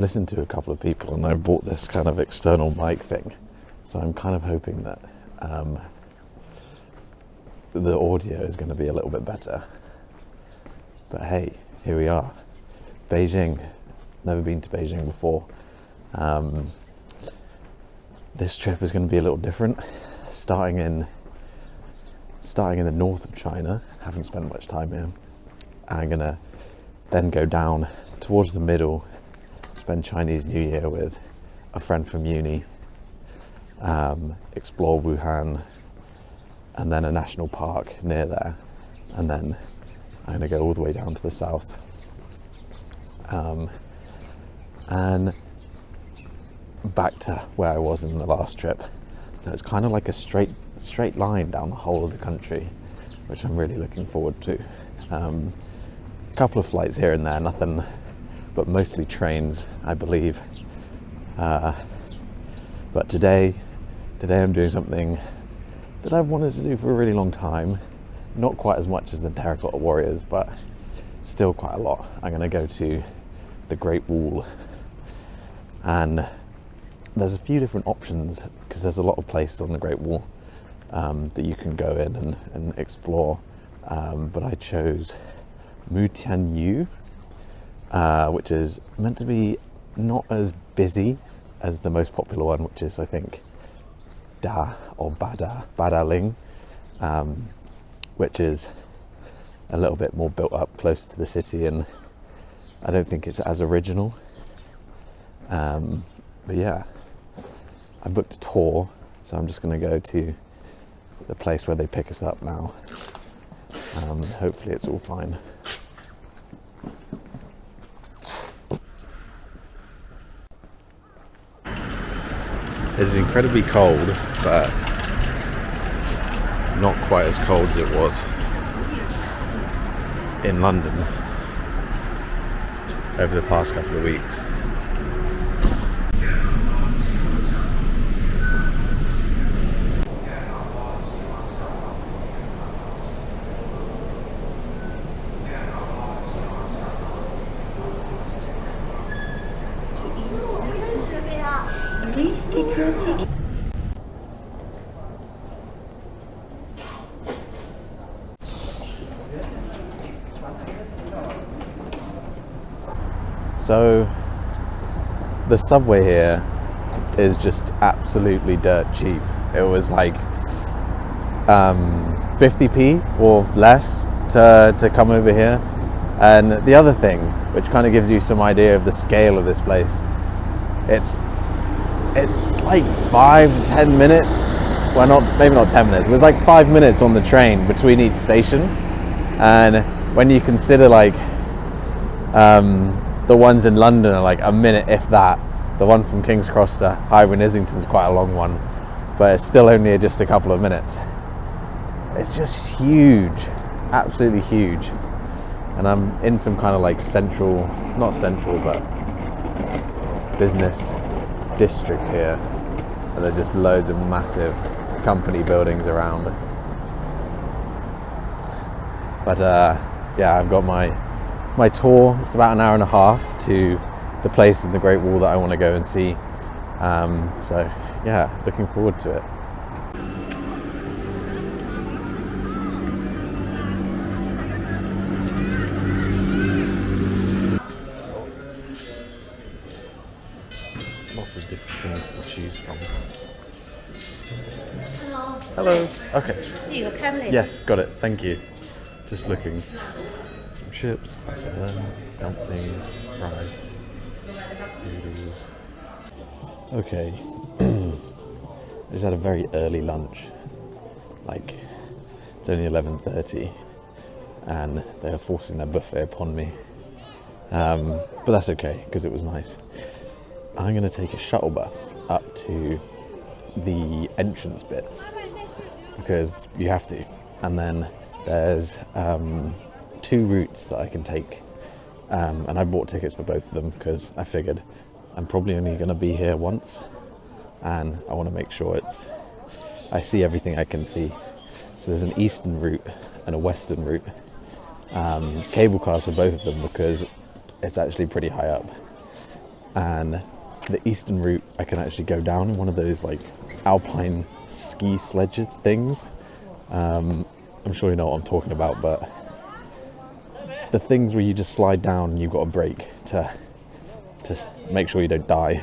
Listened to a couple of people and I've bought this kind of external mic thing, so I'm kind of hoping that the audio is going to be a little bit better. But hey, here we are, Beijing. Never been to Beijing before. This trip is going to be a little different, starting in the north of China. Haven't spent much time here. I'm gonna then go down towards the middle, spend Chinese New Year with a friend from uni, explore Wuhan, and then a national park near there, and then I'm going to go all the way down to the south, and back to where I was in the last trip. So it's kind of like a straight line down the whole of the country, which I'm really looking forward to. A couple of flights here and there, nothing but mostly trains, I believe. But today I'm doing something that I've wanted to do for a really long time. Not quite as much as the Terracotta Warriors, but still quite a lot. I'm going to go to the Great Wall, and there's a few different options because there's a lot of places on the Great Wall that you can go in and explore. But I chose Mutianyu, which is meant to be not as busy as the most popular one, which is, I think, Badaling, which is a little bit more built up, close to the city, and I don't think it's as original. But yeah, I booked a tour, so I'm just going to go to the place where they pick us up now. Hopefully it's all fine. It's incredibly cold, but not quite as cold as it was in London over the past couple of weeks. So the subway here is just absolutely dirt cheap. It was like 50p or less to come over here. And the other thing, which kind of gives you some idea of the scale of this place, it's like 5 to 10 minutes. Well, maybe not 10 minutes. It was like 5 minutes on the train between each station. And when you consider like the ones in London are like a minute, if that. The one from King's Cross to Highbury and Islington is quite a long one, but it's still only just a couple of minutes. It's just huge, absolutely huge. And I'm in some kind of like not central, but business district here. And there's just loads of massive company buildings around. But yeah, I've got my tour. It's about an hour and a half to the place in the Great Wall that I want to go and see. So yeah, looking forward to it. Lots of different things to choose from. Hello. Okay. Yes, got it. Thank you. Just looking. Some chips, some lemon, dumplings, rice, noodles. Okay. I just had a very early lunch. Like, it's only 11:30, and they're forcing their buffet upon me. But that's okay, because it was nice. I'm going to take a shuttle bus up to the entrance bits, because you have to. And then there's 2 routes that I can take. And I bought tickets for both of them because I figured I'm probably only going to be here once, and I want to make sure I see everything I can see. So there's an eastern route and a western route. Cable cars for both of them because it's actually pretty high up. and the eastern route I can actually go down in one of those like alpine ski sledge things. I'm sure you know what I'm talking about, but the things where you just slide down and you've got a brake to make sure you don't die.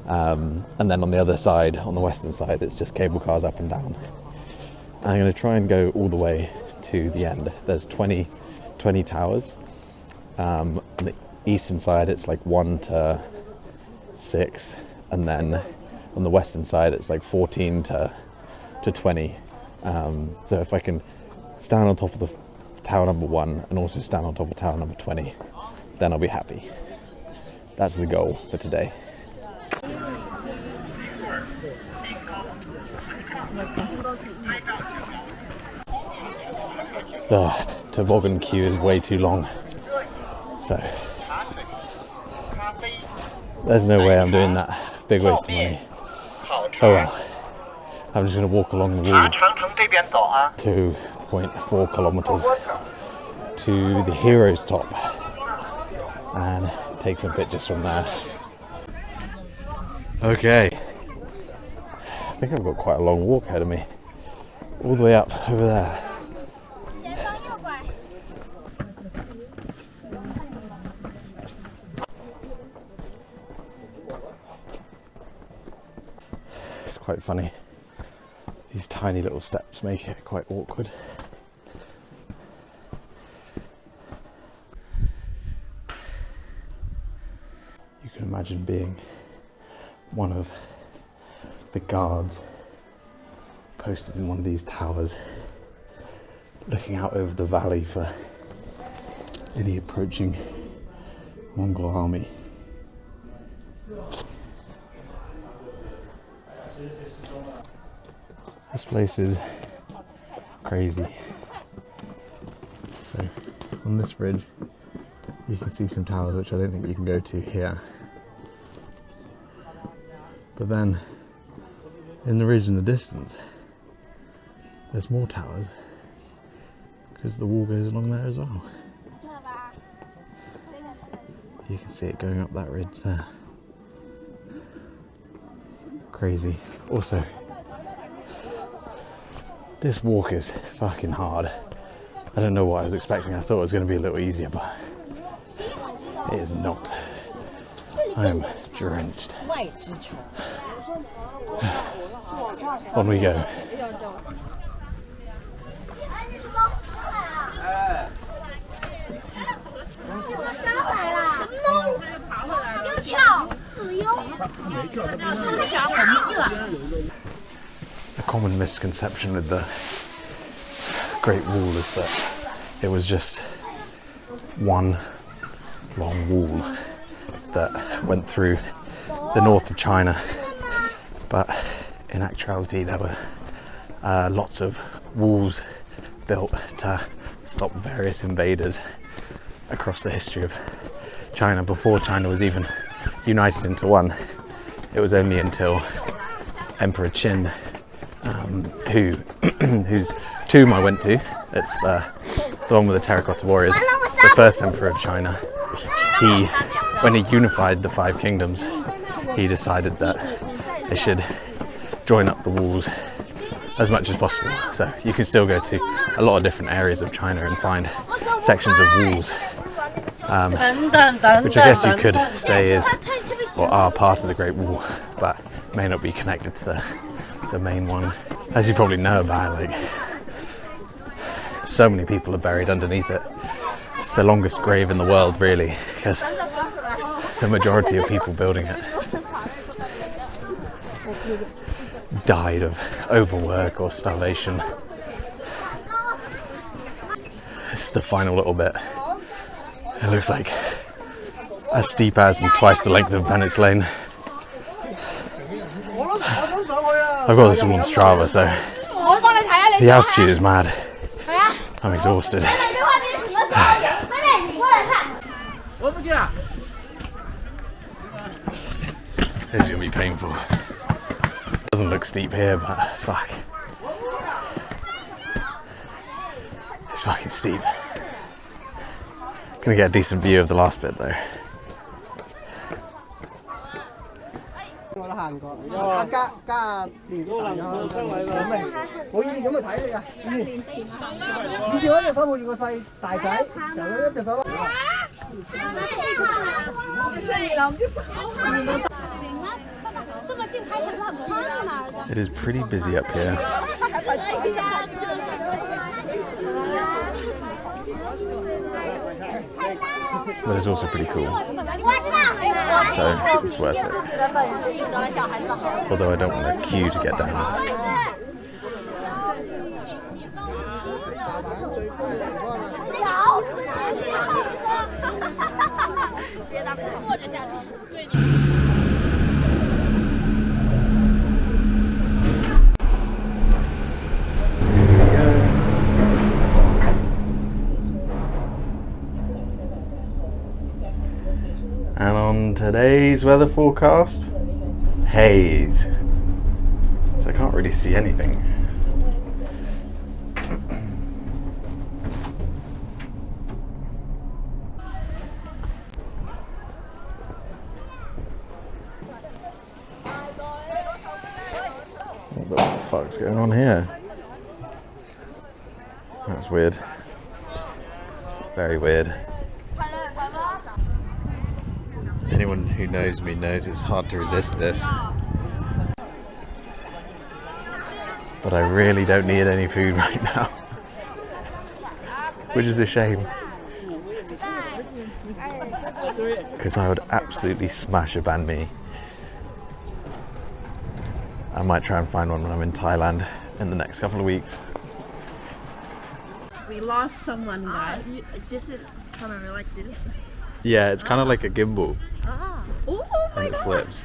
And then on the other side, on the western side, it's just cable cars up and down. I'm going to try and go all the way to the end. There's 20 towers. On the eastern side, it's like 1 to 6, and then on the western side, it's like 14 to 20. So if I can stand on top of the tower number 1 and also stand on top of tower number 20, then I'll be happy. That's the goal for today. The toboggan queue is way too long, so there's no way I'm doing that. Big waste of money. Oh well, I'm just going to walk along the wall 2.4 kilometers to the hero's top and take some pictures from there. Okay, I think I've got quite a long walk ahead of me, all the way up over there. It's quite funny. These tiny little steps make it quite awkward. You can imagine being one of the guards posted in one of these towers, looking out over the valley for any approaching Mongol army. This place is crazy. So on this ridge you can see some towers which I don't think you can go to here. But then in the ridge in the distance there's more towers because the wall goes along there as well. You can see it going up that ridge there. Crazy. Also, this walk is fucking hard. I don't know what I was expecting. I thought it was going to be a little easier, but it is not. I am drenched. On we go. A common misconception with the Great Wall is that it was just one long wall that went through the north of China, but in actuality there were lots of walls built to stop various invaders across the history of China. Before China was even united into one, it was only until Emperor Qin, whose tomb I went to, it's the one with the terracotta warriors, the first emperor of China. When he unified the 5 kingdoms, he decided that they should join up the walls as much as possible. So you can still go to a lot of different areas of China and find sections of walls, which I guess you could say is or are part of the Great Wall, but may not be connected to the main one. As you probably know about, like, so many people are buried underneath it. It's the longest grave in the world, really, because the majority of people building it died of overwork or starvation. It's the final little bit. It looks like as steep as and twice the length of Bennett's Lane. I've got this all on Strava, so the altitude is mad. I'm exhausted. This is gonna be painful. Doesn't look steep here, but fuck. It's fucking steep. Gonna get a decent view of the last bit though. 我都行過，加年糕能夠雙位喎，咩？我以前咁去睇你㗎。以前我隻手抱住個細大仔，就一隻手。It is pretty busy up here. But it's also pretty cool. So it's worth it. Although I don't want a queue to get down. And on today's weather forecast, haze. So I can't really see anything. What the fuck's going on here? That's weird. Very weird. Anyone who knows me knows it's hard to resist this. But I really don't need any food right now. Which is a shame. Because I would absolutely smash a banh mi. I might try and find one when I'm in Thailand in the next couple of weeks. We lost someone, guys. This is camera like this. Yeah, it's kind of like a gimbal. Ah. Oh my And it god. flips.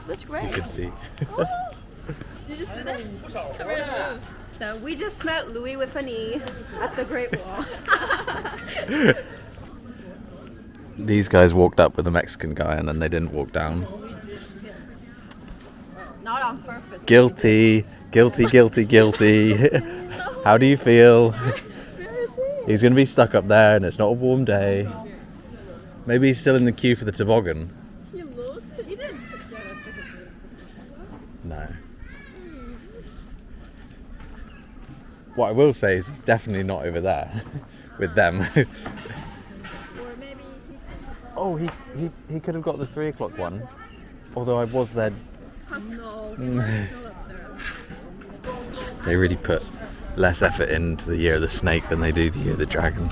That's great. You can see. Did you see that? So we just met Louis with Fanny at the Great Wall. These guys walked up with a Mexican guy and then they didn't walk down. Not on purpose. Guilty, guilty, guilty, guilty. How do you feel? He's going to be stuck up there and it's not a warm day. Maybe he's still in the queue for the toboggan. He lost it. He did. No. What I will say is he's definitely not over there with them. Or maybe Oh, he could have got the 3 o'clock one. Although I was there. no, we're still up there. They really put less effort into the Year of the Snake than they do the Year of the Dragon.